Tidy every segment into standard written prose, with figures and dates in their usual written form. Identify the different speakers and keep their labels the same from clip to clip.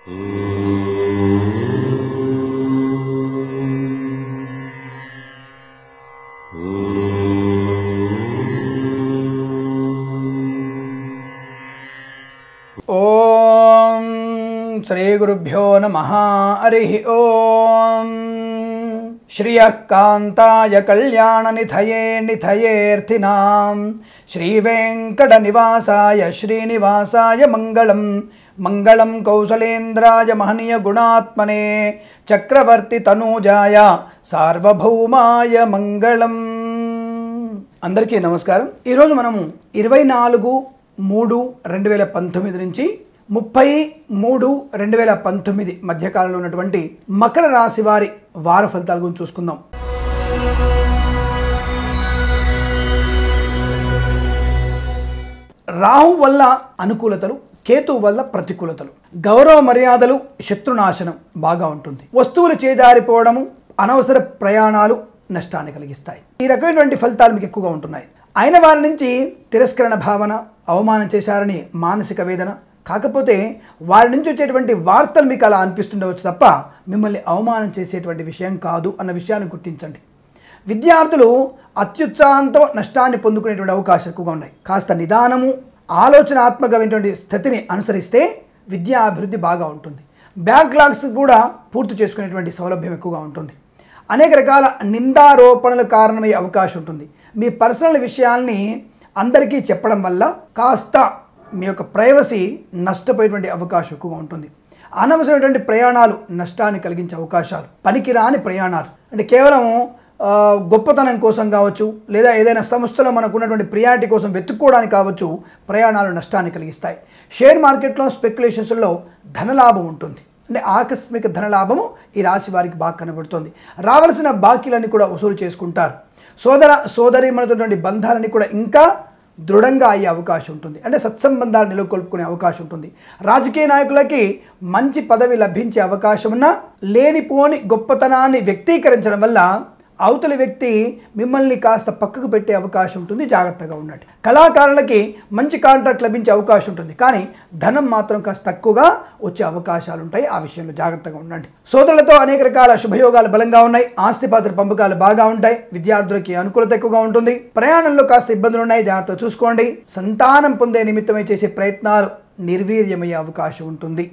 Speaker 1: ఓం శ్రీ గురుభ్యో నమః హరి ఓం శ్రియకాంతాయ కళ్యాణనిధయే నిధయేర్థినాం శ్రీ వెంకట నివాసాయ శ్రీనివాసాయ మంగళం మంగళం కౌసలేంద్రాయ మహనీయ గుణాత్మనే చక్రవర్తి తనూజాయ సార్వభౌమాయ మంగళం. అందరికీ నమస్కారం. ఈరోజు మనము 24/3/2019 నుంచి 30/3/2019 మధ్యకాలంలో ఉన్నటువంటి మకర రాశి వారి వార ఫలితాల గురించి చూసుకుందాం. రాహు వల్ల అనుకూలతలు, కేతు వల్ల ప్రతికూలతలు, గౌరవ మర్యాదలు, శత్రునాశనం బాగా ఉంటుంది. వస్తువులు చేజారిపోవడము, అనవసర ప్రయాణాలు నష్టాన్ని కలిగిస్తాయి. ఈ రకమైనటువంటి ఫలితాలు మీకు ఎక్కువగా ఉంటున్నాయి. అయిన వారి నుంచి తిరస్కరణ భావన, అవమానం చేశారని మానసిక వేదన. కాకపోతే వారి నుంచి వచ్చేటువంటి వార్తలు మీకు అలా అనిపిస్తుండవచ్చు తప్ప మిమ్మల్ని అవమానం చేసేటువంటి విషయం కాదు అన్న విషయాన్ని గుర్తించండి. విద్యార్థులు అత్యుత్సాహంతో నష్టాన్ని పొందుకునేటువంటి అవకాశాలు ఎక్కువగా ఉన్నాయి. కాస్త నిదానము, ఆలోచనాత్మకమైనటువంటి స్థితిని అనుసరిస్తే విద్యా అభివృద్ధి బాగా ఉంటుంది. బ్యాక్లాగ్స్ కూడా పూర్తి చేసుకునేటువంటి సౌలభ్యం ఎక్కువగా ఉంటుంది. అనేక రకాల నిందారోపణల కారణమయ్యే అవకాశం ఉంటుంది. మీ పర్సనల్ విషయాల్ని అందరికీ చెప్పడం వల్ల కాస్త మీ యొక్క ప్రైవసీ నష్టపోయేటువంటి అవకాశం ఎక్కువగా ఉంటుంది. అనవసరమైనటువంటి ప్రయాణాలు నష్టాన్ని కలిగించే అవకాశాలు, పనికిరాని ప్రయాణాలు అంటే కేవలం గొప్పతనం కోసం కావచ్చు, లేదా ఏదైనా సంస్థలో మనకు ఉన్నటువంటి ప్రియారిటీ కోసం వెతుక్కోవడానికి కావచ్చు, ప్రయాణాలు నష్టాన్ని కలిగిస్తాయి. షేర్ మార్కెట్లో స్పెక్యులేషన్స్లో ధనలాభం ఉంటుంది. అంటే ఆకస్మిక ధనలాభము ఈ రాశి వారికి బాగా కనబడుతుంది. రావాల్సిన బాకీలన్నీ కూడా వసూలు చేసుకుంటారు. సోదర సోదరీమణులతో బంధాలని కూడా ఇంకా దృఢంగా అయ్యే అవకాశం ఉంటుంది. అంటే సత్సంబంధాలు నెలకొల్పుకునే అవకాశం ఉంటుంది. రాజకీయ నాయకులకి మంచి పదవి లభించే అవకాశం ఉన్న, లేనిపోని గొప్పతనాన్ని వ్యక్తీకరించడం వల్ల అవతలి వ్యక్తి మిమ్మల్ని కాస్త పక్కకు పెట్టే అవకాశం ఉంటుంది. జాగ్రత్తగా ఉండండి. కళాకారులకి మంచి కాంట్రాక్ట్ లభించే అవకాశం ఉంటుంది. కానీ ధనం మాత్రం కాస్త తక్కువగా వచ్చే అవకాశాలు ఉంటాయి. ఆ విషయంలో జాగ్రత్తగా ఉండండి. సోదరులతో అనేక రకాల శుభయోగాలు బలంగా ఉన్నాయి. ఆస్తిపాత్ర పంపకాలు బాగా ఉంటాయి. విద్యార్థులకి అనుకూలత ఎక్కువగా ఉంటుంది. ప్రయాణంలో కాస్త ఇబ్బందులు ఉన్నాయి, జాగ్రత్తగా చూసుకోండి. సంతానం పొందే నిమిత్తమై చేసే ప్రయత్నాలు నిర్వీర్యమయ్యే అవకాశం ఉంటుంది.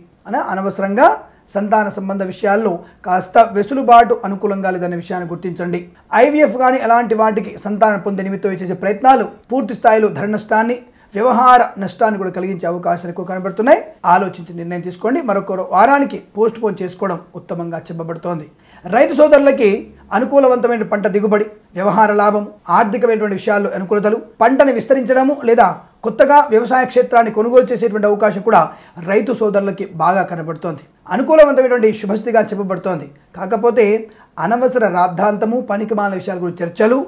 Speaker 1: అనవసరంగా సంతాన సంబంధ విషయాల్లో కాస్త వెసులుబాటు అనుకూలంగా లేదనే విషయాన్ని గుర్తించండి. ఐవీఎఫ్ కానీ అలాంటి వాటికి సంతానం పొందే నిమిత్తం చేసే ప్రయత్నాలు పూర్తి స్థాయిలో ధన నష్టాన్ని, వ్యవహార నష్టాన్ని కూడా కలిగించే అవకాశాలు ఎక్కువ కనబడుతున్నాయి. ఆలోచించి నిర్ణయం తీసుకోండి. మరొక వారానికి పోస్ట్ పోన్ చేసుకోవడం ఉత్తమంగా చెప్పబడుతోంది. రైతు సోదరులకి అనుకూలవంతమైన పంట దిగుబడి, వ్యవహార లాభం, ఆర్థికమైనటువంటి విషయాల్లో అనుకూలతలు, పంటని విస్తరించడము లేదా కొత్తగా వ్యవసాయ క్షేత్రాన్ని కొనుగోలు చేసేటువంటి అవకాశం కూడా రైతు సోదరులకి బాగా కనబడుతోంది. అనుకూలవంతమైనటువంటి శుభస్థితిగా చెప్పబడుతోంది. కాకపోతే అనవసర రాద్ధాంతము, పనికిమాలిన విషయాల గురించి చర్చలు,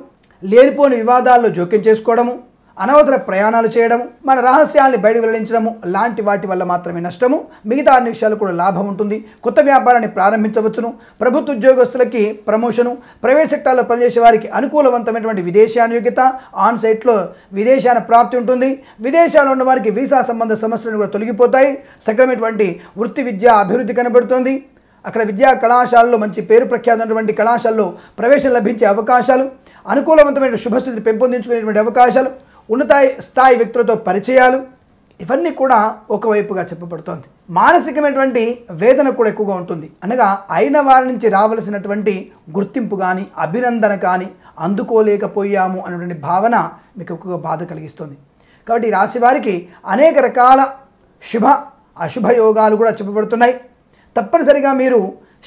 Speaker 1: లేనిపోని వివాదాల్లో జోక్యం చేసుకోవడము, అనవసర ప్రయాణాలు చేయడము, మన రహస్యాల్ని బయట వెల్లడించడము లాంటి వాటి వల్ల మాత్రమే నష్టము. మిగతా అన్ని విషయాలు కూడా లాభం ఉంటుంది. కొత్త వ్యాపారాన్ని ప్రారంభించవచ్చును. ప్రభుత్వ ఉద్యోగస్తులకి ప్రమోషను, ప్రైవేట్ సెక్టార్లో పనిచేసే వారికి అనుకూలవంతమైనటువంటి విదేశానుయోగ్యత, ఆన్ సైట్లో విదేశాన ప్రాప్తి ఉంటుంది. విదేశాల్లో ఉన్న వారికి వీసా సంబంధ సమస్యలు కూడా తొలగిపోతాయి. సక్రమైనటువంటి వృత్తి విద్య అభివృద్ధి కనబడుతుంది. అక్కడ విద్యా కళాశాలలో మంచి పేరు ప్రఖ్యాతమైనటువంటి కళాశాలలో ప్రవేశం లభించే అవకాశాలు, అనుకూలవంతమైన శుభస్థితిని పెంపొందించుకునేటువంటి అవకాశాలు, ఉన్నత స్థాయి వ్యక్తులతో పరిచయాలు, ఇవన్నీ కూడా ఒకవైపుగా చెప్పబడుతోంది. మానసికమైనటువంటి వేదన కూడా ఎక్కువగా ఉంటుంది. అనగా అయిన వారి నుంచి రావలసినటువంటి గుర్తింపు కానీ, అభినందన కానీ అందుకోలేకపోయాము అనేటువంటి భావన మీకు ఎక్కువగా బాధ కలిగిస్తుంది. కాబట్టి ఈ రాశి వారికి అనేక రకాల శుభ అశుభ యోగాలు కూడా చెప్పబడుతున్నాయి. తప్పనిసరిగా మీరు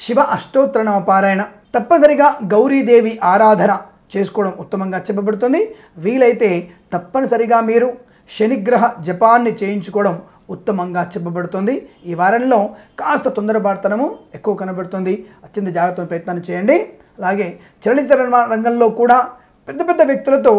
Speaker 1: శివ అష్టోత్తరనామ పారాయణ, తప్పనిసరిగా గౌరీదేవి ఆరాధన చేసుకోవడం ఉత్తమంగా చెప్పబడుతుంది. వీలైతే తప్పనిసరిగా మీరు శనిగ్రహ జపాన్ని చేయించుకోవడం ఉత్తమంగా చెప్పబడుతుంది. ఈ వారంలో కాస్త తొందరపాటుతనము ఎక్కువ కనబడుతుంది. అత్యంత జాగ్రత్తగా ప్రయత్నాన్ని చేయండి. అలాగే చలనచిత్ర రంగంలో కూడా పెద్ద పెద్ద వ్యక్తులతో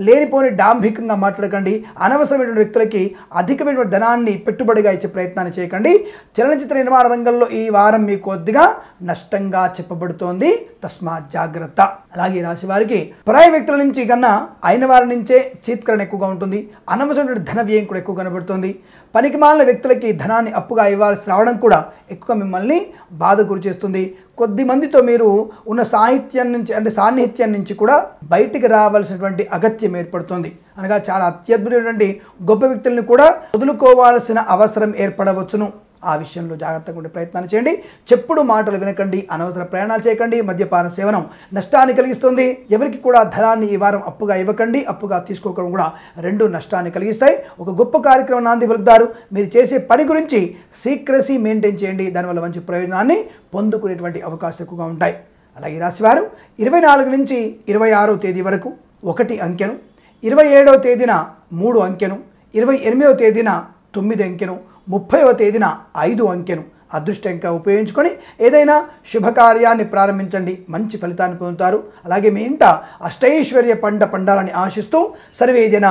Speaker 1: లేనిపోని డాంభికంగా మాట్లాడకండి. అనవసరమైనటువంటి వ్యక్తులకి అధికమైనటువంటి ధనాన్ని పెట్టుబడిగా ఇచ్చే ప్రయత్నాన్ని చేయకండి. చలనచిత్ర నిర్మాణ రంగంలో ఈ వారం మీకు కొద్దిగా నష్టంగా చెప్పబడుతోంది. తస్మాత్ జాగ్రత్త. అలాగే రాశి వారికి పరాయి వ్యక్తుల నుంచి కన్నా అయిన వారి నుంచే చీత్కరణ ఎక్కువగా ఉంటుంది. అనవసరమైన ధన వ్యయం కూడా ఎక్కువ కనబడుతుంది. పనికిమాలిన వ్యక్తులకి ధనాన్ని అప్పుగా ఇవ్వాల్సి రావడం కూడా ఎక్కువ మిమ్మల్ని బాధ గురి చేస్తుంది. కొద్ది మందితో మీరు ఉన్న సాన్నిహిత్యం నుంచి కూడా బయటికి రావాల్సినటువంటి అగత్యం ఏర్పడుతుంది. అనగా చాలా అత్యద్భుతమైనటువంటి గొప్ప వ్యక్తులను కూడా వదులుకోవాల్సిన అవసరం ఏర్పడవచ్చును. ఆ విషయంలో జాగ్రత్తగా ఉండే ప్రయత్నాలు చేయండి. చెప్పుడు మాటలు వినకండి, అనవసర ప్రయాణాలు చేయకండి. మద్యపాన సేవనం నష్టాన్ని కలిగిస్తుంది. ఎవరికి కూడా ధనాన్ని ఈ వారం అప్పుగా ఇవ్వకండి, అప్పుగా తీసుకోవడం కూడా రెండు నష్టాన్ని కలిగిస్తాయి. ఒక గొప్ప కార్యక్రమం నాంది పలుకుతారు. మీరు చేసే పని గురించి సీక్రసీ మెయింటైన్ చేయండి. దానివల్ల మంచి ప్రయోజనాన్ని పొందుకునేటువంటి అవకాశాలు ఎక్కువగా ఉంటాయి. అలాగే రాశివారు 24 నుంచి 26వ తేదీ వరకు 1 అంకెను, 27వ తేదీన 3 అంకెను, 28వ తేదీన 9 అంకెను, 30వ తేదీన 5 అంకెను అదృష్టంగా ఉపయోగించుకొని ఏదైనా శుభకార్యాన్ని ప్రారంభించండి. మంచి ఫలితాన్ని పొందుతారు. అలాగే మీ ఇంట అష్టైశ్వర్య పండాలని ఆశిస్తూ సర్వేజన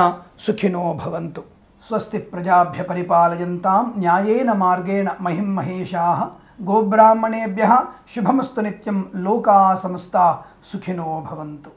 Speaker 1: సుఖినో భవంతు. స్వస్తి ప్రజాభ్య పరిపాలయంతాం న్యాయేన మార్గేణ మహిం మహేషాః గోబ్రాహ్మణేభ్యః శుభమస్తు నిత్యం. లోకా సమస్తా సుఖినో భవంతు.